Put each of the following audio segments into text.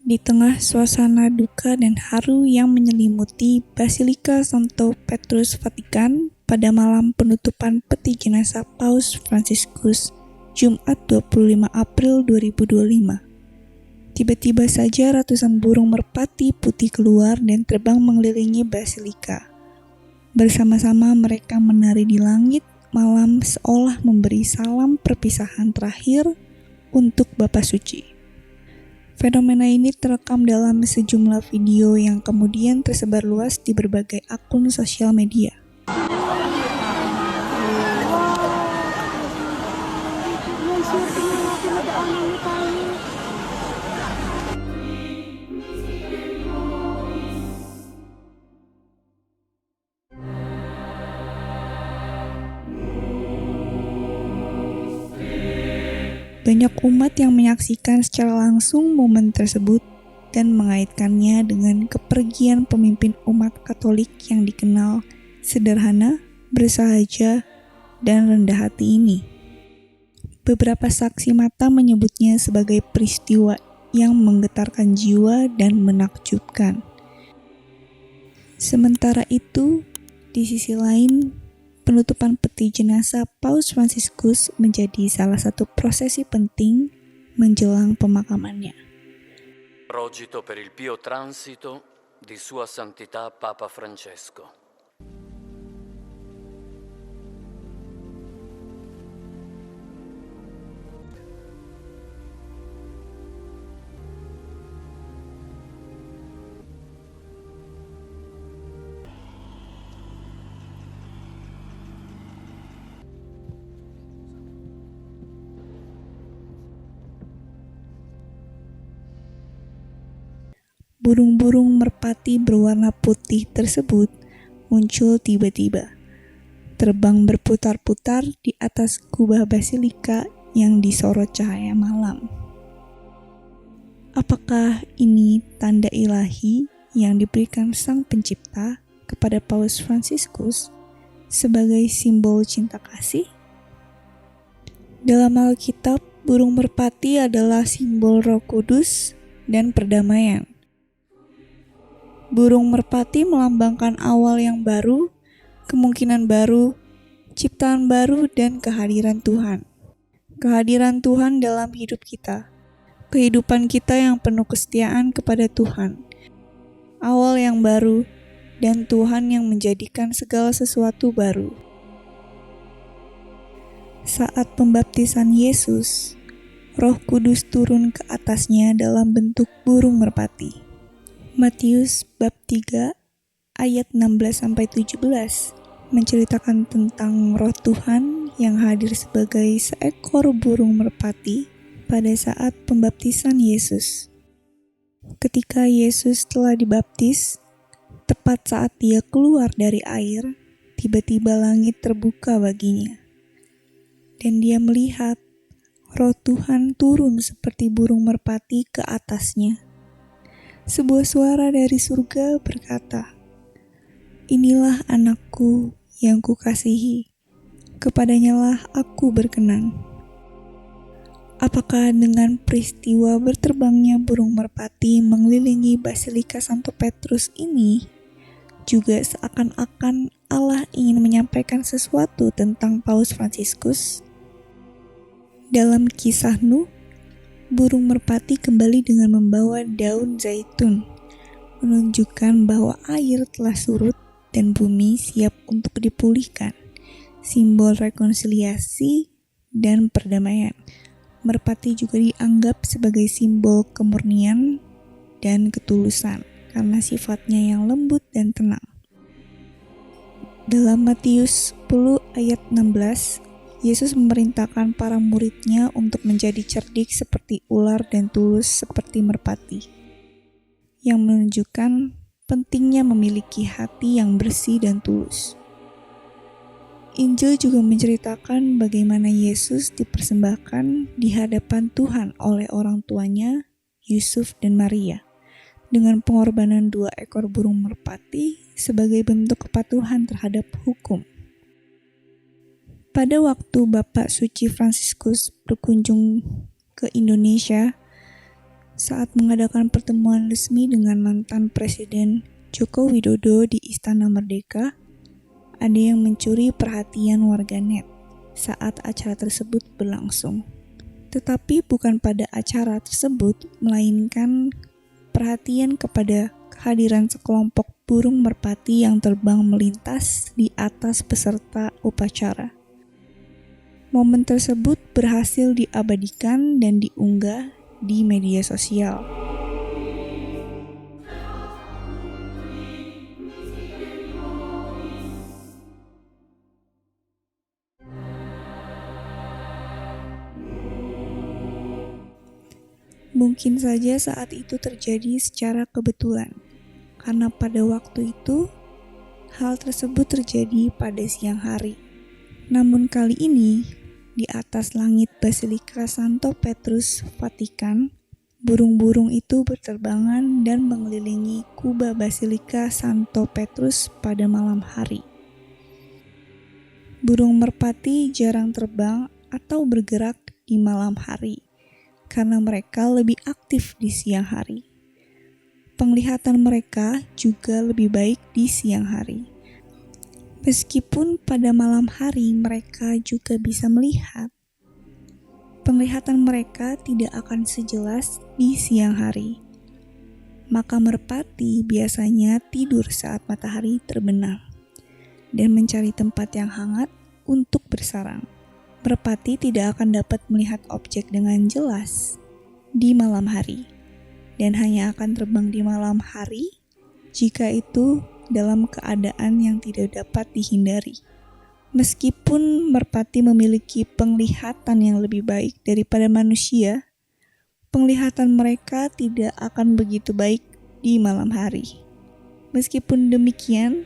Di tengah suasana duka dan haru yang menyelimuti Basilika Santo Petrus Vatikan pada malam penutupan peti jenazah Paus Fransiskus, Jumat 25 April 2025. Tiba-tiba saja ratusan burung merpati putih keluar dan terbang mengelilingi Basilika. Bersama-sama mereka menari di langit malam seolah memberi salam perpisahan terakhir untuk Bapa Suci. Fenomena ini terekam dalam sejumlah video yang kemudian tersebar luas di berbagai akun sosial media. Banyak umat yang menyaksikan secara langsung momen tersebut dan mengaitkannya dengan kepergian pemimpin umat Katolik yang dikenal sederhana, bersahaja, dan rendah hati ini. Beberapa saksi mata menyebutnya sebagai peristiwa yang menggetarkan jiwa dan menakjubkan. Sementara itu, di sisi lain, penutupan peti jenazah Paus Fransiskus menjadi salah satu prosesi penting menjelang pemakamannya. Rogito per il pio transito di Sua Santità Papa Francesco. Burung-burung merpati berwarna putih tersebut muncul tiba-tiba, terbang berputar-putar di atas kubah basilika yang disorot cahaya malam. Apakah ini tanda ilahi yang diberikan Sang Pencipta kepada Paus Fransiskus sebagai simbol cinta kasih? Dalam Alkitab, burung merpati adalah simbol Roh Kudus dan perdamaian. Burung merpati melambangkan awal yang baru, kemungkinan baru, ciptaan baru, dan kehadiran Tuhan. Kehadiran Tuhan dalam hidup kita, kehidupan kita yang penuh kesetiaan kepada Tuhan, awal yang baru, dan Tuhan yang menjadikan segala sesuatu baru. Saat pembaptisan Yesus, Roh Kudus turun ke atasnya dalam bentuk burung merpati. Matius bab 3 ayat 16-17 menceritakan tentang Roh Tuhan yang hadir sebagai seekor burung merpati pada saat pembaptisan Yesus. Ketika Yesus telah dibaptis, tepat saat dia keluar dari air, tiba-tiba langit terbuka baginya. Dan dia melihat Roh Tuhan turun seperti burung merpati ke atasnya. Sebuah suara dari surga berkata, "Inilah anakku yang kukasihi, kepadanyalah aku berkenan." Apakah dengan peristiwa berterbangnya burung merpati mengelilingi Basilika Santo Petrus ini, juga seakan-akan Allah ingin menyampaikan sesuatu tentang Paus Fransiskus? Dalam kisah Nuh, burung merpati kembali dengan membawa daun zaitun, menunjukkan bahwa air telah surut dan bumi siap untuk dipulihkan, simbol rekonsiliasi dan perdamaian. Merpati juga dianggap sebagai simbol kemurnian dan ketulusan karena sifatnya yang lembut dan tenang. Dalam Matius 10 ayat 16, Yesus memerintahkan para muridnya untuk menjadi cerdik seperti ular dan tulus seperti merpati, yang menunjukkan pentingnya memiliki hati yang bersih dan tulus. Injil juga menceritakan bagaimana Yesus dipersembahkan di hadapan Tuhan oleh orang tuanya, Yusuf dan Maria, dengan pengorbanan 2 ekor burung merpati sebagai bentuk kepatuhan terhadap hukum. Pada waktu Bapak Suci Fransiskus berkunjung ke Indonesia, saat mengadakan pertemuan resmi dengan mantan Presiden Joko Widodo di Istana Merdeka, ada yang mencuri perhatian warganet saat acara tersebut berlangsung. Tetapi bukan pada acara tersebut, melainkan perhatian kepada kehadiran sekelompok burung merpati yang terbang melintas di atas peserta upacara. Momen tersebut berhasil diabadikan dan diunggah di media sosial. Mungkin saja saat itu terjadi secara kebetulan, karena pada waktu itu hal tersebut terjadi pada siang hari. Namun kali ini, di atas langit Basilika Santo Petrus, Vatikan, burung-burung itu berterbangan dan mengelilingi kubah Basilika Santo Petrus pada malam hari. Burung merpati jarang terbang atau bergerak di malam hari, karena mereka lebih aktif di siang hari. Penglihatan mereka juga lebih baik di siang hari. Meskipun pada malam hari mereka juga bisa melihat, penglihatan mereka tidak akan sejelas di siang hari. Maka merpati biasanya tidur saat matahari terbenam dan mencari tempat yang hangat untuk bersarang. Merpati tidak akan dapat melihat objek dengan jelas di malam hari dan hanya akan terbang di malam hari jika itu dalam keadaan yang tidak dapat dihindari. Meskipun merpati memiliki penglihatan yang lebih baik daripada manusia, penglihatan mereka tidak akan begitu baik di malam hari. Meskipun demikian,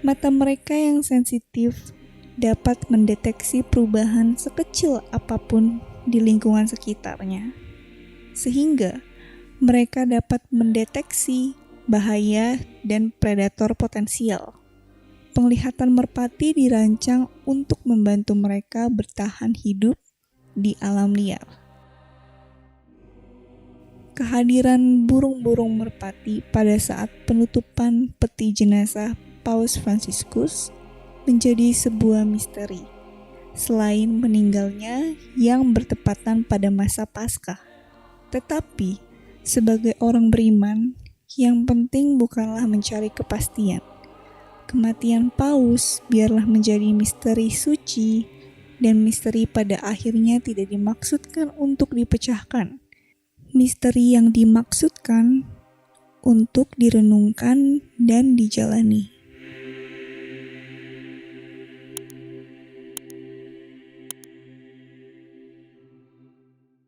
mata mereka yang sensitif dapat mendeteksi perubahan sekecil apapun di lingkungan sekitarnya, sehingga mereka dapat mendeteksi bahaya dan predator potensial. Penglihatan merpati dirancang untuk membantu mereka bertahan hidup di alam liar. Kehadiran burung-burung merpati pada saat penutupan peti jenazah Paus Fransiskus menjadi sebuah misteri, selain meninggalnya yang bertepatan pada masa Paskah. Tetapi, sebagai orang beriman, yang penting bukanlah mencari kepastian. Kematian Paus biarlah menjadi misteri suci, dan misteri pada akhirnya tidak dimaksudkan untuk dipecahkan. Misteri yang dimaksudkan untuk direnungkan dan dijalani.